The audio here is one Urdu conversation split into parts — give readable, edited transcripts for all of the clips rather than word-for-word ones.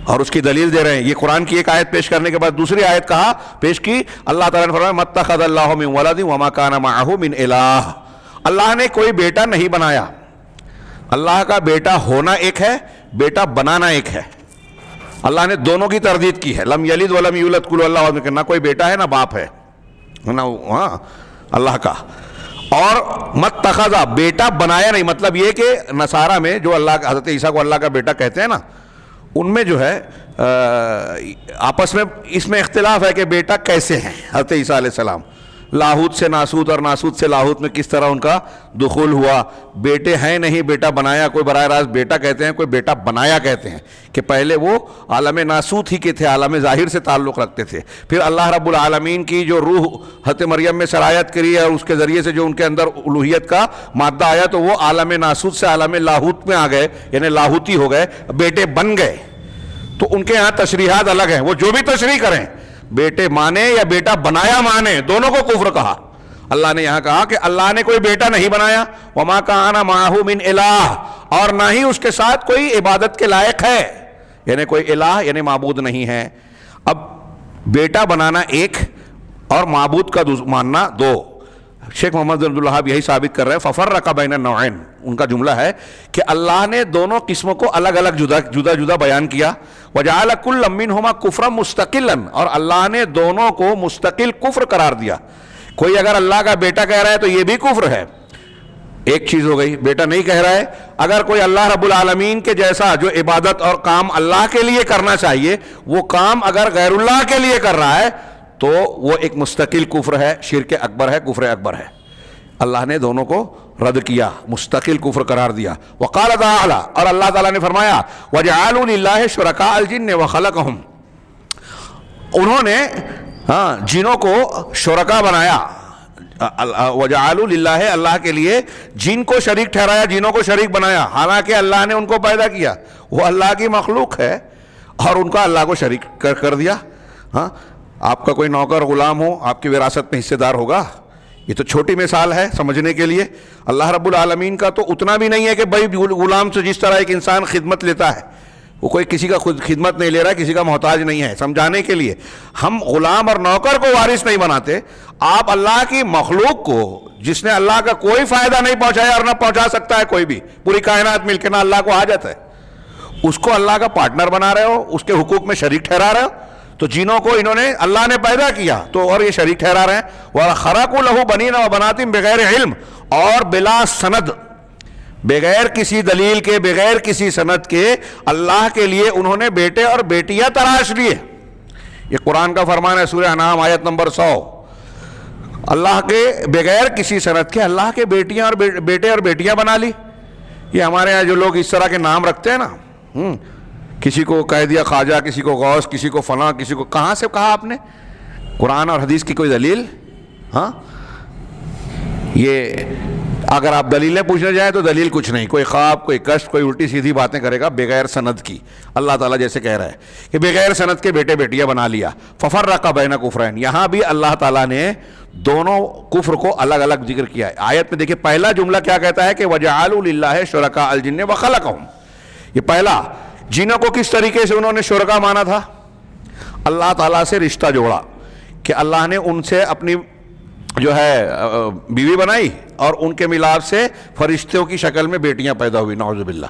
اور اس کی دلیل دے رہے ہیں. یہ قرآن کی ایک آیت پیش کرنے کے بعد دوسری آیت کہا پیش کی. اللہ تعالیٰ نے فرمایا مَتَّخَذَ اللَّهُ مِن وَلَدٍ وَمَا كَانَ مَعَهُ مِنْ إِلَٰهٍ. اللہ نے کوئی بیٹا نہیں بنایا. اللہ کا بیٹا ہونا ایک ہے, بیٹا بنانا ایک ہے. اللہ نے دونوں کی تردید کی ہے. لم یلد ولم یولد قل اللہ احد, نہ کوئی بیٹا ہے نہ باپ ہے نا اللہ کا. اور متخذ, بیٹا بنایا نہیں. مطلب یہ کہ نصارہ میں جو اللہ کا حضرت عیسیٰ کو اللہ کا بیٹا کہتے ہیں نا, ان میں جو ہے آپس میں اس میں اختلاف ہے کہ بیٹا کیسے ہیں حضرت عیسیٰ علیہ السلام. لاہوت سے ناسوت اور ناسوت سے لاہوت میں کس طرح ان کا دخول ہوا. بیٹے ہیں نہیں, بیٹا بنایا. کوئی براہ راست بیٹا کہتے ہیں, کوئی بیٹا بنایا کہتے ہیں کہ پہلے وہ عالم ناسوت ہی کے تھے, عالم ظاہر سے تعلق رکھتے تھے. پھر اللہ رب العالمین کی جو روح حضرت مریم میں سرایت کری ہے اور اس کے ذریعے سے جو ان کے اندر الوہیت کا مادہ آیا, تو وہ عالم ناسوت سے عالم لاہوت میں آ گئے, یعنی لاہوتی ہو گئے, بیٹے بن گئے. تو ان کے ہاں تشریحات الگ ہیں. وہ جو بھی تشریح کریں, بیٹے مانے یا بیٹا بنایا مانے, دونوں کو کفر کہا. اللہ نے یہاں کہا کہ اللہ نے کوئی بیٹا نہیں بنایا. وما کان معہ من الہ, اور نہ ہی اس کے ساتھ کوئی عبادت کے لائق ہے, یعنی کوئی الہ یعنی معبود نہیں ہے. اب بیٹا بنانا ایک اور معبود کا ماننا دو. شیخ محمد بن عبد الوہاب یہی ثابت کر رہے ہیں. ففرق بین النوعین, ان کا جملہ ہے کہ اللہ نے دونوں قسموں کو الگ الگ جدا جدا بیان کیا. وجعل کل منہما کفرا مستقلا, اور اللہ نے دونوں کو مستقل کفر قرار دیا. کوئی اگر اللہ کا بیٹا کہہ رہا ہے تو یہ بھی کفر ہے, ایک چیز ہو گئی. بیٹا نہیں کہہ رہا ہے. اگر کوئی اللہ رب العالمین کے جیسا جو عبادت اور کام اللہ کے لیے کرنا چاہیے, وہ کام اگر غیر اللہ کے لیے کر رہا ہے تو وہ ایک مستقل کفر ہے, شرک اکبر ہے, کفر اکبر ہے. اللہ نے دونوں کو رد کیا, مستقل کفر قرار دیا. وقال تعالی, اور اللہ تعالیٰ نے فرمایا وجعلوا للہ شرکاء الجن وخلقهم, انہوں نے جنوں کو شرکا بنایا. وجعلوا للہ, اللہ کے لیے جن کو شریک ٹھہرایا, جنوں کو شریک بنایا, حالانکہ اللہ نے ان کو پیدا کیا. وہ اللہ کی مخلوق ہے اور ان کا اللہ کو شریک کر دیا. آپ کا کوئی نوکر غلام ہو, آپ کی وراثت میں حصے دار ہوگا؟ یہ تو چھوٹی مثال ہے سمجھنے کے لیے. اللہ رب العالمین کا تو اتنا بھی نہیں ہے کہ بھائی غلام سے جس طرح ایک انسان خدمت لیتا ہے, وہ کوئی کسی کا خود خدمت نہیں لے رہا ہے, کسی کا محتاج نہیں ہے. سمجھانے کے لیے ہم غلام اور نوکر کو وارث نہیں بناتے. آپ اللہ کی مخلوق کو, جس نے اللہ کا کوئی فائدہ نہیں پہنچایا اور نہ پہنچا سکتا ہے کوئی بھی, پوری کائنات مل کے نہ اللہ کو حاجت ہے, اس کو اللہ کا پارٹنر بنا رہے ہو, اس کے حقوق میں شریک ٹھہرا رہے ہو. تو جنوں کو انہوں نے اللہ نے پیدا کیا تو اور یہ شریک ٹھہرا رہے ہیں. وَخَرَقُوا لَهُ بَنِينَ وَبَنَاتٍ بغیر علم, اور بلا سند, بغیر کسی دلیل کے, بغیر کسی سند کے اللہ کے لیے انہوں نے بیٹے اور بیٹیاں تراش لیے. یہ قرآن کا فرمان ہے, سورہ انعام آیت نمبر 100. اللہ کے بغیر کسی سند کے اللہ کے بیٹیاں اور بیٹے اور بیٹیاں بنا لی. یہ ہمارے یہاں جو لوگ اس طرح کے نام رکھتے ہیں نا, کسی کو کہہ دیا خواجہ, کسی کو غوث, کسی کو فلاں, کسی کو, کہاں سے کہا آپ نے؟ قرآن اور حدیث کی کوئی دلیل؟ یہ اگر آپ دلیلیں پوچھنے جائیں تو دلیل کچھ نہیں, کوئی خواب, کوئی کشف, کوئی الٹی سیدھی باتیں کرے گا بغیر سند کی. اللہ تعالیٰ جیسے کہہ رہا ہے کہ بغیر سند کے بیٹے بیٹیاں بنا لیا. ففرق بین کفرین, یہاں بھی اللہ تعالیٰ نے دونوں کفر کو الگ الگ ذکر کیا ہے. آیت میں دیکھیں پہلا جملہ کیا کہتا ہے کہ وجعلوا للہ شرکاء الجن وخلقهم. یہ پہلا, جنوں کو کس طریقے سے انہوں نے شرکا مانا تھا؟ اللہ تعالیٰ سے رشتہ جوڑا کہ اللہ نے ان سے اپنی جو ہے بیوی بنائی اور ان کے ملاپ سے فرشتوں کی شکل میں بیٹیاں پیدا ہوئی. نعوذ باللہ.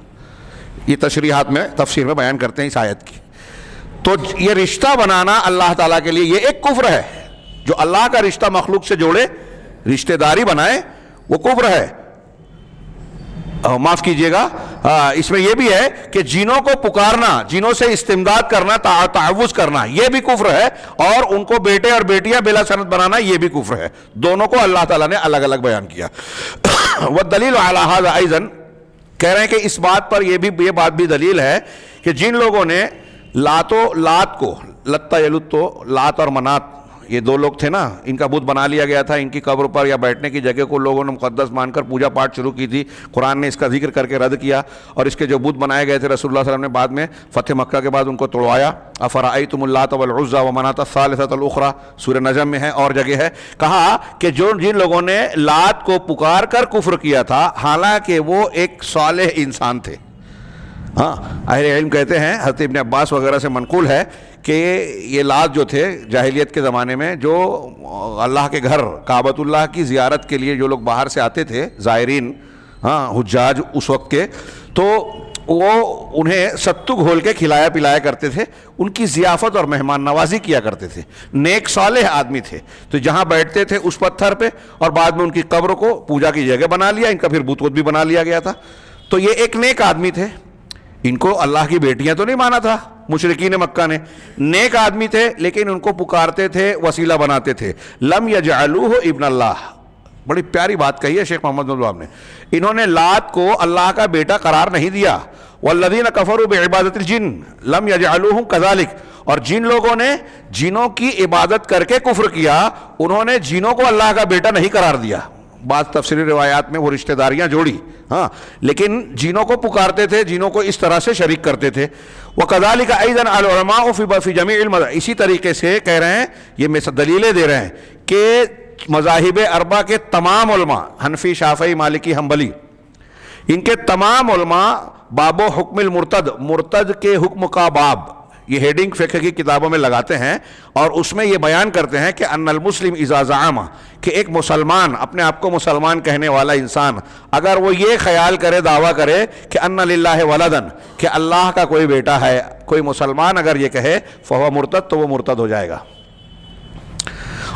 یہ تشریحات میں تفسیر میں بیان کرتے ہیں اس آیت کی. تو یہ رشتہ بنانا اللہ تعالیٰ کے لیے یہ ایک کفر ہے. جو اللہ کا رشتہ مخلوق سے جوڑے, رشتہ داری بنائے, وہ کفر ہے. معاف کیجئے گا, اس میں یہ بھی ہے کہ جنوں کو پکارنا, جنوں سے استمداد کرنا, تعوذ کرنا, یہ بھی کفر ہے. اور ان کو بیٹے اور بیٹیاں بلا سند بنانا, یہ بھی کفر ہے. دونوں کو اللہ تعالیٰ نے الگ الگ بیان کیا. والدلیل علی ھذا ایضا, کہہ رہے ہیں کہ اس بات پر یہ بات بھی دلیل ہے کہ جن لوگوں نے لات کو, لتا یلتو, لات اور منات, یہ دو لوگ تھے نا, ان کا بت بنا لیا گیا تھا. ان کی قبر پر یا بیٹھنے کی جگہ کو لوگوں نے مقدس مان کر پوجا پاٹ شروع کی تھی. قرآن نے اس کا ذکر کر کے رد کیا. اور اس کے جو بت بنائے گئے تھے رسول اللہ صلی اللہ علیہ وسلم نے بعد میں فتح مکہ کے بعد ان کو توڑوایا. افرأیتم اللات والعزی ومناۃ الثالثۃ الاخری, سورہ نجم میں ہے اور جگہ ہے. کہا کہ جن لوگوں نے لات کو پکار کر کفر کیا تھا, حالانکہ وہ ایک صالح انسان تھے, ہاں اہل علم کہتے ہیں، حضرت ابن عباس وغیرہ سے منقول ہے کہ یہ لات جو تھے جاہلیت کے زمانے میں، جو اللہ کے گھر کعبۃ اللہ کی زیارت کے لیے جو لوگ باہر سے آتے تھے زائرین، ہاں حجاج اس وقت کے، تو وہ انہیں ستو گھول کے کھلایا پلایا کرتے تھے، ان کی ضیافت اور مہمان نوازی کیا کرتے تھے. نیک صالح آدمی تھے، تو جہاں بیٹھتے تھے اس پتھر پہ، اور بعد میں ان کی قبر کو پوجا کی جگہ بنا لیا، ان کا پھر بت بھی بنا لیا گیا تھا. تو یہ ایک نیک آدمی تھے، ان کو اللہ کی بیٹیاں تو نہیں مانا تھا مشرکین مکہ نے، نیک آدمی تھے لیکن ان کو پکارتے تھے، وسیلہ بناتے تھے. لم یجعلوہ ابن اللہ، بڑی پیاری بات کہی ہے شیخ محمد بن وہاب نے. انہوں نے لات کو اللہ کا بیٹا قرار نہیں دیا. والذین کفروا بعبادت الجن لم یجعلوہ کذالک، اور جن لوگوں نے جنوں کی عبادت کر کے کفر کیا، انہوں نے جنوں کو اللہ کا بیٹا نہیں قرار دیا. بعض تفسیری روایات میں وہ رشتہ داریاں جوڑی، ہاں، لیکن جنوں کو پکارتے تھے، جنوں کو اس طرح سے شریک کرتے تھے. وَكَذَلِكَ أَيْضًا الْعُلَمَاءُ فِي جَمِيعِ الْمَذَاهِبِ، اسی طریقے سے کہہ رہے ہیں، یہ میں دلیلیں دے رہے ہیں کہ مذاہب اربعہ کے تمام علماء، حنفی، شافعی، مالکی، حنبلی، ان کے تمام علماء باب و حکم المرتد، مرتد کے حکم کا باب، یہ ہیڈنگ فقہ کی کتابوں میں لگاتے ہیں، اور اس میں یہ بیان کرتے ہیں کہ ان المسلم اذا زعم، کہ ایک مسلمان، اپنے آپ کو مسلمان کہنے والا انسان، اگر وہ یہ خیال کرے، دعویٰ کرے کہ ان للہ ولدن، کہ اللہ کا کوئی بیٹا ہے، کوئی مسلمان اگر یہ کہے فہو مرتد، تو وہ مرتد ہو جائے گا،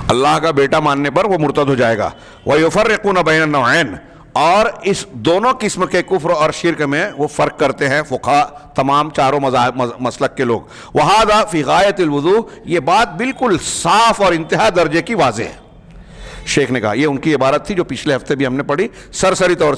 اللہ کا بیٹا ماننے پر وہ مرتد ہو جائے گا. وَيُفَرِّقُونَ بَيْنَ النَّوْعَيْنِ، اور اس دونوں قسم کے کفر اور شرک میں وہ فرق کرتے ہیں فقہا، تمام چاروں مسلک کے لوگ. وَهَذَا فِي غَایَةِ الْوُضُوحِ، یہ بات بالکل صاف اور انتہا درجے کی واضح ہے. شیخ نے کہا، یہ ان کی عبارت تھی جو پچھلے ہفتے بھی ہم نے پڑھی، سرسری طور سے